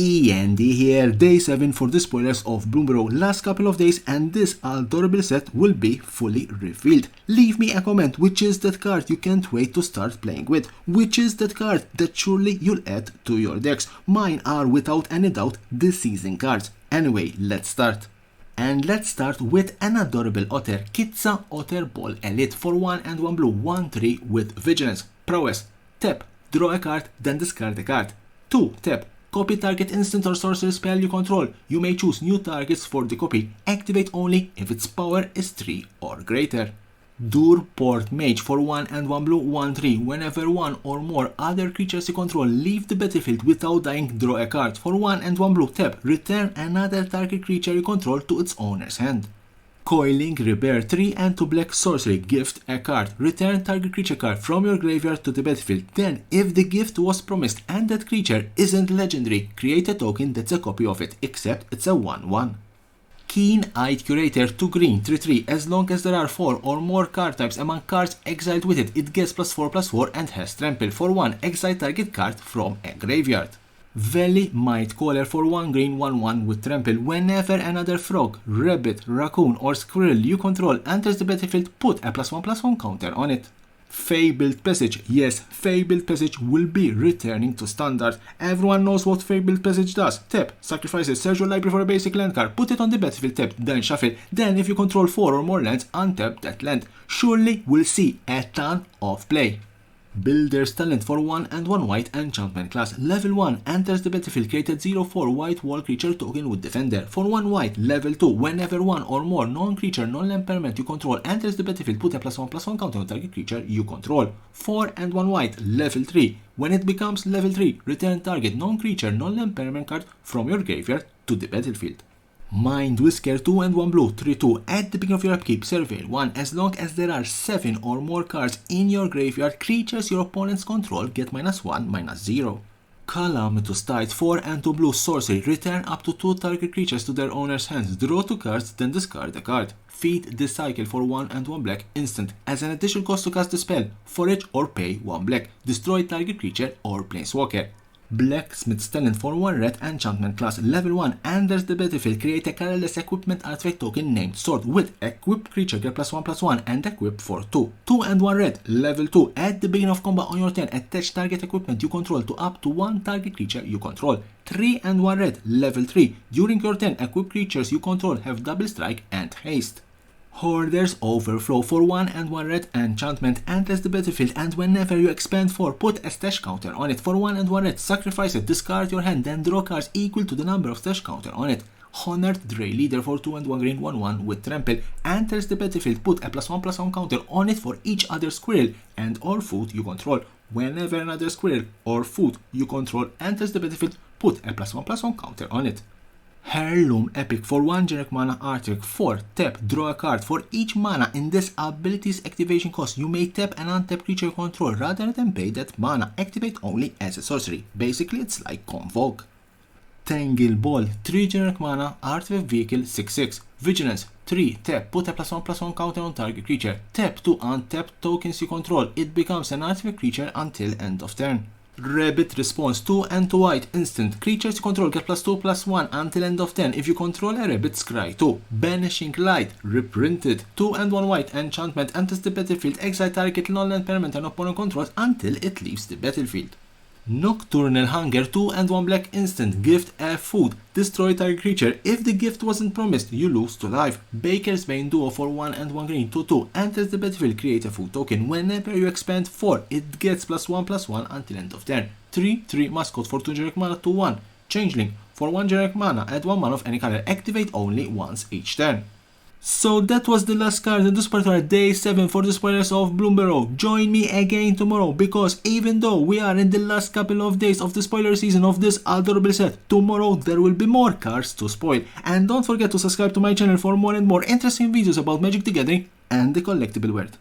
E.N.D here, day 7 for the spoilers of Bloomburrow. Last couple of days and this adorable set will be fully revealed. Leave me a comment, which is that card you can't wait to start playing with? Which is that card that surely you'll add to your decks? Mine are without any doubt the season cards. Anyway, let's start. And let's start with an adorable otter, Kitsa Otter Ball Elite for 1 and 1 blue, 1/3 with Vigilance. Prowess, tap, draw a card, then discard a card. 2, tap, copy target instant or sorcery spell you control. You may choose new targets for the copy. Activate only if its power is 3 or greater. Port Mage for 1 and 1 blue, 1/3. Whenever one or more other creatures you control leave the battlefield without dying, draw a card. For 1 and 1 blue, tap, return another target creature you control to its owner's hand. Coiling Repair, 3 and 2 black sorcery, gift a card. Return target creature card from your graveyard to the battlefield. Then, if the gift was promised and that creature isn't legendary, create a token that's a copy of it, except it's a 1/1. Keen-Eyed Curator, 2 green, 3/3. As long as there are 4 or more card types among cards exiled with it, it gets +4/+4 and has trample. For 1, exile target card from a graveyard. Valley Might Caller for 1 green, 1/1 with trample. Whenever another frog, rabbit, raccoon or squirrel you control enters the battlefield, put a +1/+1 counter on it. Fabled Passage. Yes, Fabled Passage will be returning to standard. Everyone knows what Fabled Passage does. Tap, sacrifice it, search your library for a basic land card, put it on the battlefield, tap, then shuffle. Then if you control 4 or more lands, untap that land. Surely we'll see a ton of play. Builder's Talent for 1 and 1 white enchantment class. Level 1 enters the battlefield, created 0/4 white wall creature token with Defender. For 1 white, level 2, whenever one or more non-creature, non-land permanent you control enters the battlefield, put a +1/+1 counter on target creature you control. 4 and 1 white, level 3. When it becomes level 3, return target non-creature, non-land permanent card from your graveyard to the battlefield. Mind Whisker, 2 and 1 blue, 3/2. At the beginning of your upkeep, surveil 1. As long as there are 7 or more cards in your graveyard, creatures your opponents control get -1, -0. Calamitous Tide, 4 and 2 blue, sorcery. Return up to 2 target creatures to their owner's hands. Draw 2 cards, then discard a card. Feed the Cycle for 1 and 1 black, instant. As an additional cost to cast the spell, forage or pay 1 black. Destroy target creature or planeswalker. Blacksmith's Talent for 1 red enchantment class. Level 1 enters the battlefield, create a colorless equipment artifact token named Sword with equipped creature get +1/+1 and equip for 2. 2 and 1 red, level 2. At the beginning of combat on your turn, attach target equipment you control to up to 1 target creature you control. 3 and 1 red, level 3. During your turn, equipped creatures you control have double strike and haste. Hoarder's Overflow for 1 and 1 red enchantment enters the battlefield, and whenever you expand 4, put a stash counter on it. For 1 and 1 red, sacrifice it, discard your hand, then draw cards equal to the number of stash counter on it. Honored Dray Leader for 2 and 1 green, 1/1 with trample enters the battlefield, put a +1/+1 counter on it for each other squirrel and or food you control. Whenever another squirrel or food you control enters the battlefield, put a +1/+1 counter on it. Heirloom Epic for 1 generic mana artifact. 4, tap, draw a card. For each mana in this ability's activation cost, you may tap an untap creature you control rather than pay that mana. Activate only as a sorcery. Basically, it's like Convoke. Tangle Ball, 3 generic mana artifact vehicle, 6/6. Vigilance, 3, tap, put a +1/+1 counter on target creature. Tap to untap tokens you control. It becomes an artifact creature until end of turn. Rabbit Response, 2 and 2 white, instant. Creatures you control get +2/+1 until end of turn. If you control a rabbit, scry 2. Banishing Light, reprinted. 2 and 1 white, enchantment enters the battlefield. Exile target non-land permanent and opponent controls until it leaves the battlefield. Nocturnal Hunger, 2 and 1 black, instant. Gift a food. Destroy target creature. If the gift wasn't promised, you lose to life. Baker's Bane Duo for 1 and 1 green, 2/2. Enters the battlefield, create a food token. Whenever you expand 4, it gets +1/+1 until end of turn. 3/3 Mascot for 2 generic mana, 2/1. Changeling for 1 generic mana, add 1 mana of any color. Activate only once each turn. So that was the last card in this particular day 7 for the spoilers of Bloomburrow. Join me again tomorrow, because even though we are in the last couple of days of the spoiler season of this adorable set, tomorrow there will be more cards to spoil. And don't forget to subscribe to my channel for more and more interesting videos about Magic the Gathering and the collectible world.